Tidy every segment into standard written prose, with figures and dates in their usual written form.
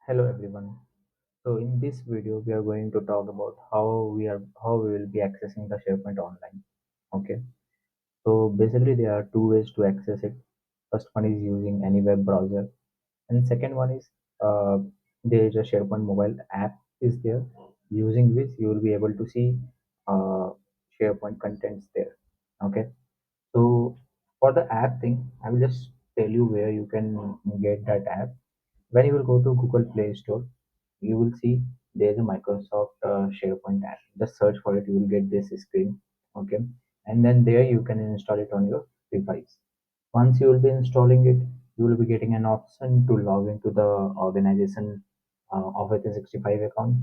Hello everyone. So in this video we are going to talk about how we will be accessing the SharePoint online. Okay. So basically there are two ways to access it. First one is using any web browser, and second one is uh, there is a SharePoint mobile app is there, using which you will be able to see uh, SharePoint contents there. Okay. So for the app thing, I will just tell you where you can get that app. When you will go to Google Play Store, you will see there's a Microsoft SharePoint app. Just search for it, you will get this screen. Okay, and then there you can install it on your device. Once you will be installing it, you will be getting an option to log into the organization Office 365 account.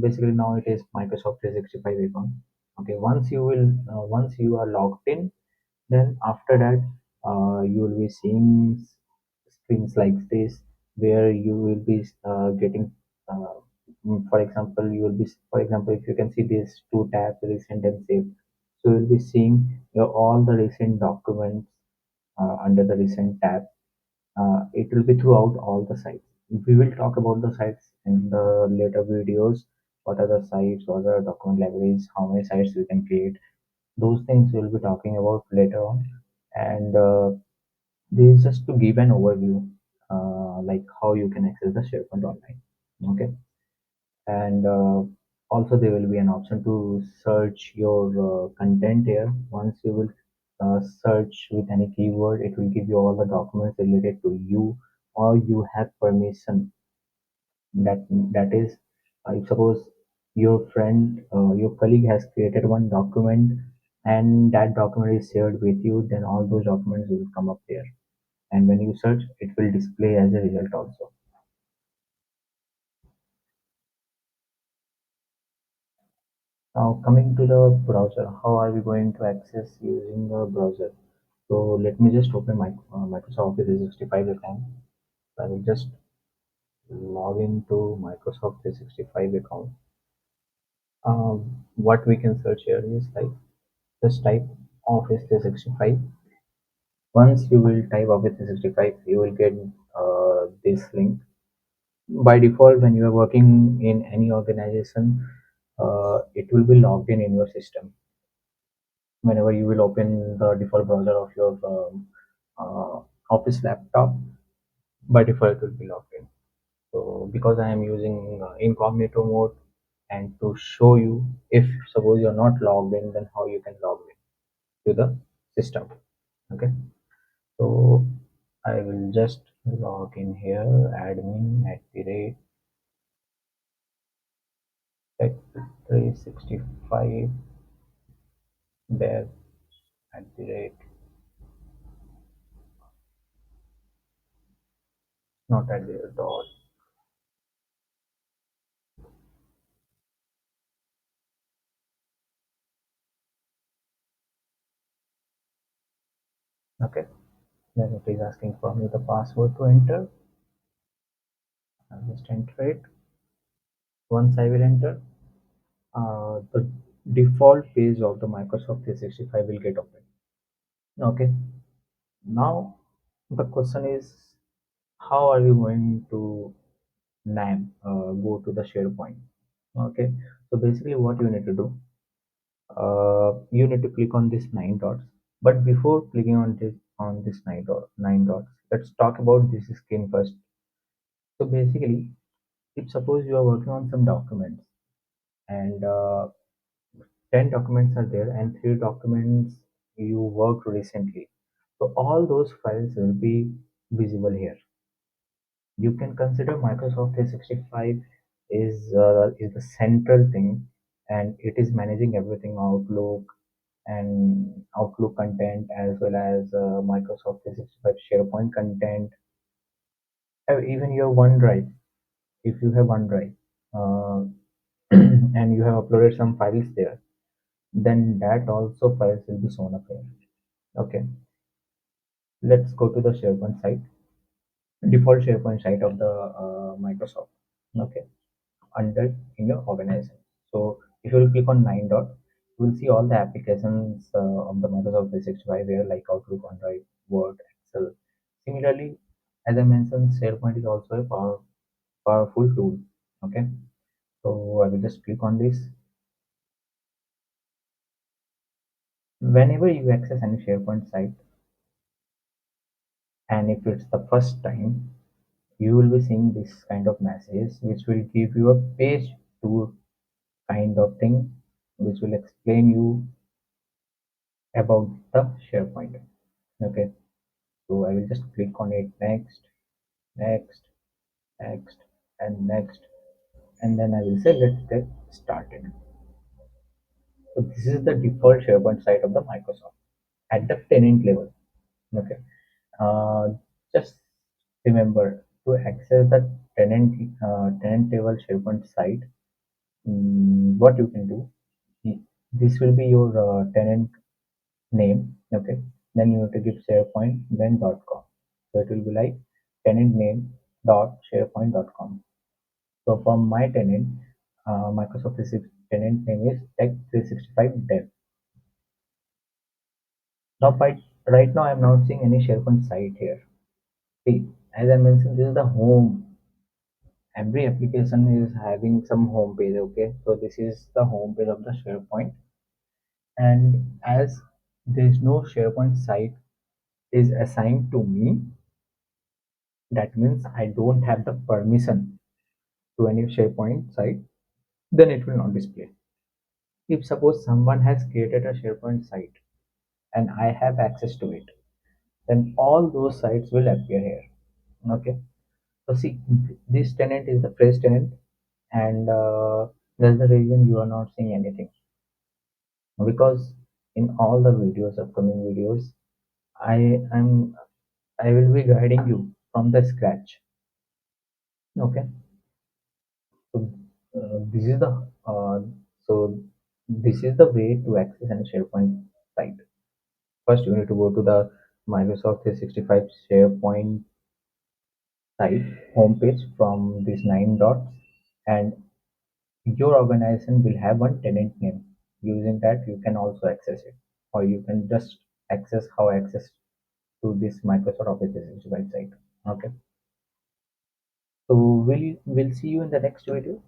Basically, now it is Microsoft 365 account. Okay, once you are logged in, then after that, you will be seeing screens like this where you will be getting, uh, for example, if you can see these two tabs, recent and saved. So you'll be seeing all the recent documents under the recent tab. It will be throughout all the sites. We will talk about the sites in the later videos. What are the sites? What are the document libraries? How many sites we can create? Those things we'll be talking about later on. And this is just to give an overview, like how you can access the SharePoint online. Okay, and also there will be an option to search your content here. Once you will search with any keyword, it will give you all the documents related to you, or you have permission. That is, if suppose your friend, your colleague has created one document, and that document is shared with you, then all those documents will come up there, and when you search it will display as a result also. Now coming to the browser, how are we going to access using the browser? So let me just open my Microsoft Office 365 account. I will just log into Microsoft 365 account. What we can search here is like, just type Office 365. Once you will type Office 365, you will get this link. By default, when you are working in any organization, it will be logged in your system. Whenever you will open the default browser of your office laptop, by default it will be logged in. So because I am using incognito mode, and to show you, if suppose you're not logged in, then how you can log in to the system. Okay, so I will just log in here, admin at the rate tech 365 dev at the rate, not at the rate dot. Okay, then it is asking for me the password to enter. I'll just enter it. Once I will enter, the default page of the Microsoft 365 will get open. Okay, now the question is, how are we going to go to the SharePoint? Okay, so basically what you need to do, you need to click on this nine dots. But before clicking on this nine dots, let's talk about this screen first. So basically, if suppose you are working on some documents, and 10 documents are there, and 3 documents you worked recently, so all those files will be visible here. You can consider Microsoft 365 is the central thing, and it is managing everything, Outlook content, as well as Microsoft 365 SharePoint content, even your OneDrive. If you have OneDrive, uh, and you have uploaded some files there, then that also files will be shown up here. Okay, let's go to the SharePoint site, default SharePoint site of the Microsoft. Okay, under in your organization. So if you will click on nine dot, you will see all the applications of the Microsoft 365 here, like Outlook, OneDrive, Word, Excel. Similarly, as I mentioned, SharePoint is also a power. powerful tool. Okay, so I will just click on this. Whenever you access any SharePoint site, and if it's the first time, you will be seeing this kind of message, which will give you a page tour kind of thing, which will explain you about the SharePoint. Okay, so I will just click on it, next, next, next, and next, and then I will say let's get started. So this is the default SharePoint site of the Microsoft at the tenant level. Okay, uh, just remember to access the tenant level SharePoint site. What you can do, this will be your tenant name. Okay, then you have to give SharePoint then .com. So it will be like tenant name dot SharePoint.com. So for my tenant, Microsoft 365 tenant name is Tech 365 Dev. Now, right now, I'm not seeing any SharePoint site here. See, as I mentioned, this is the home. Every application is having some home page. Okay, so this is the home page of the SharePoint, and as there is no SharePoint site is assigned to me, that means I don't have the permission to any SharePoint site. Then it will not display. If suppose someone has created a SharePoint site and I have access to it, then all those sites will appear here. Okay, so see, this tenant is the fresh tenant, and that's the reason you are not seeing anything, because in all the videos, upcoming videos, i am I will be guiding you from the scratch. Okay, so this is the so this is the way to access any SharePoint site. First you need to go to the Microsoft 365 SharePoint site homepage from these nine dots, and your organization will have one tenant name. Using that, you can also access it, or you can just access how access to this Microsoft Office 365 site. Okay, so we'll see you in the next video.